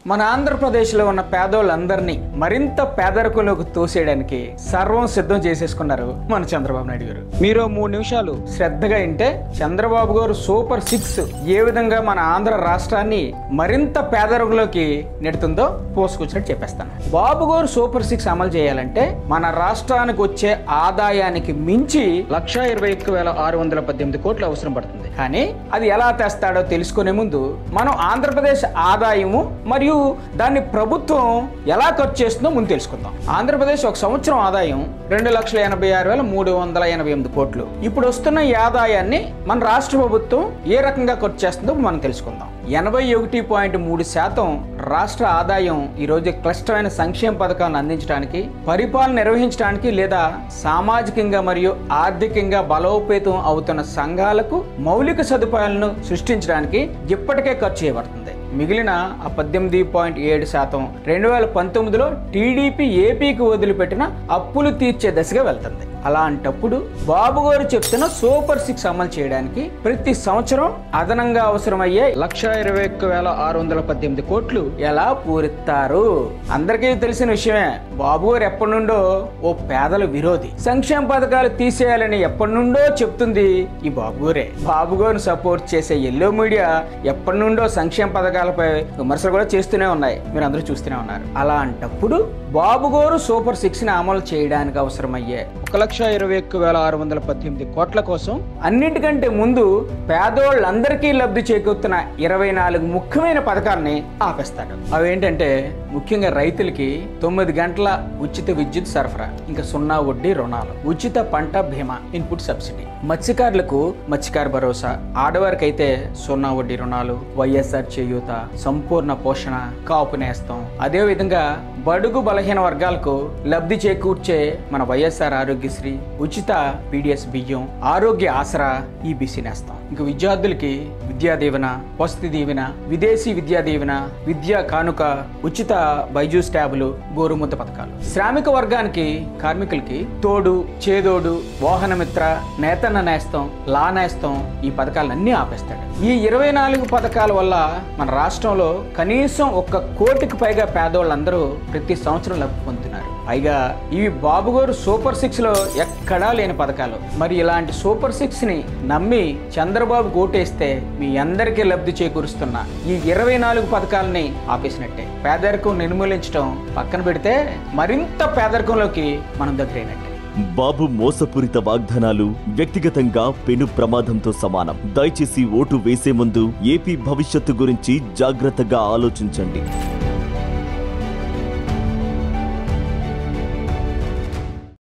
మన ఆంధ్రప్రదేశ్లో ఉన్న పేదోళ్ళందరినీ మరింత పేదరికంలోకి తోసేయడానికి సర్వం సిద్ధం చేసేసుకున్నారు మన చంద్రబాబు నాయుడు గారు. మీరు 3 నిమిషాలు శ్రద్ధగా వింటే చంద్రబాబు గారు సూపర్ 6 ఏ విధంగా మన ఆంధ్ర రాష్ట్రాన్ని మరింత పేదరికంలోకి నెడుతుందో పోసుకొచ్చినట్టు చెప్పేస్తాను. బాబు గారు సూపర్ 6 అమలు చేయాలంటే మన రాష్ట్రానికి వచ్చే ఆదాయానికి మించి 1,21,618 కోట్లు అవసరం పడుతుంది. కానీ అది ఎలా తెస్తాడో తెలుసుకునే ముందు మనం ఆంధ్రప్రదేశ్ ఆదాయము మరియు దాన్ని ప్రభుత్వం ఎలా ఖర్చు చేస్తుందో ముందు తెలుసుకుందాం. ఆంధ్రప్రదేశ్ ఒక సంవత్సరం ఆదాయం 2,86,388 కోట్లు. ఇప్పుడు వస్తున్న ఈ ఆదాయాన్ని మన రాష్ట్ర ప్రభుత్వం ఏ రకంగా ఖర్చు చేస్తుందో మనం తెలుసుకుందాం. 81.3% రాష్ట్ర ఆదాయం ఈరోజు క్లిష్టమైన సంక్షేమ పథకాలను అందించడానికి, పరిపాలన నిర్వహించడానికి లేదా సామాజికంగా మరియు ఆర్థికంగా బలోపేతం అవుతున్న సంఘాలకు మౌలిక సదుపాయాలను సృష్టించడానికి ఇప్పటికే ఖర్చు చేయబడుతుంది. మిగిలిన 18.7% 2019లో టీడీపీ ఏపీకి వదిలిపెట్టిన అప్పులు తీర్చే దశగా వెళ్తుంది. అలాంటప్పుడు బాబు గారు చెప్తున్న సూపర్ 6 అమలు చేయడానికి ప్రతి సంవత్సరం అదనంగా అవసరమయ్యే 1,21,618 కోట్లు ఎలా పూరిస్తారు? అందరికీ తెలిసిన విషయమే. బాబు గారు ఎప్పటి నుండో ఓ పేదల విరోధి. సంక్షేమ పథకాలు తీసేయాలని ఎప్పటి నుండో చెప్తుంది ఈ బాబు గారే. బాబు గారిని సపోర్ట్ చేసే ఎల్లో మీడియా ఎప్పటి నుండో సంక్షేమ పథకాలపై విమర్శలు కూడా చేస్తూనే ఉన్నాయి. మీరు అందరూ చూస్తూనే ఉన్నారు. అలాంటప్పుడు బాబు గారు సూపర్ 6ని అమలు చేయడానికి అవసరమయ్యే 1,21,618 కోట్ల కోసం అన్నింటికంటే ముందు పేదోళ్ళందరికీ లబ్ధి చేకూరుతున్న 24 ముఖ్యమైన పథకాలని ఆపేస్తాడు. అవేంటంటే ముఖ్యంగా రైతులకి 9 గంటల ఉచిత విద్యుత్ సరఫరా, ఇంకా 0 వడ్డీ రుణాలు, ఉచిత పంట బీమా, ఇన్పుట్ సబ్సిడీ, మత్స్యకారులకు మత్స్యకార భరోసా, ఆడవారికి అయితే 0 వడ్డీ రుణాలు, వైఎస్ఆర్ చేయూత, సంపూర్ణ పోషణ, కాపు నేస్తం, అదేవిధంగా బడుగు బలహీన వర్గాలకు లబ్ధి చేకూర్చే మన వైఎస్ఆర్ ఆరోగ్యశ్రీ, ఉచిత పీడిఎస్ బియ్యం, ఆరోగ్య ఆసరా, ఈబీసీ నేస్తం. ఇంకా విద్యార్థులకి విద్యా దీవెన, వసతి దీవెన, విదేశీ విద్యా దీవెన, విద్యా కానుక, ఉచిత బైజూస్ ట్యాబులు, గోరుముద్ద పథకాలు. శ్రామిక వర్గానికి కార్మికులకి తోడు, చేదోడు, వాహన మిత్ర, నేతన్న నేస్తం, లా నేస్తం, ఈ పథకాలన్నీ ఆపేస్తాడు. ఈ 24 పథకాల వల్ల మన రాష్ట్రంలో కనీసం 1 కోటికి పైగా పేదోళ్ళందరూ ప్రతి సంవత్సరం లబ్ధి పొందుతున్నారు. పైగా ఇవి బాబు గారు సూపర్ 6లో ఎక్కడా లేని పథకాలు. మరి ఇలాంటి సూపర్ 6ని నమ్మి చంద్రబాబు ఓటేస్తే మీ అందరికీ లబ్ధి చేకూరుస్తున్న ఈ 24 పథకాలని ఆపేసినట్టే. పేదరికం నిర్మూలించడం పక్కన పెడితే మరింత పేదరికంలోకి మనం దగ్గరైనట్టే. బాబు మోసపూరిత వాగ్దానాలు వ్యక్తిగతంగా పెను ప్రమాదంతో సమానం. దయచేసి ఓటు వేసే ముందు ఏపీ భవిష్యత్తు గురించి జాగ్రత్తగా ఆలోచించండి.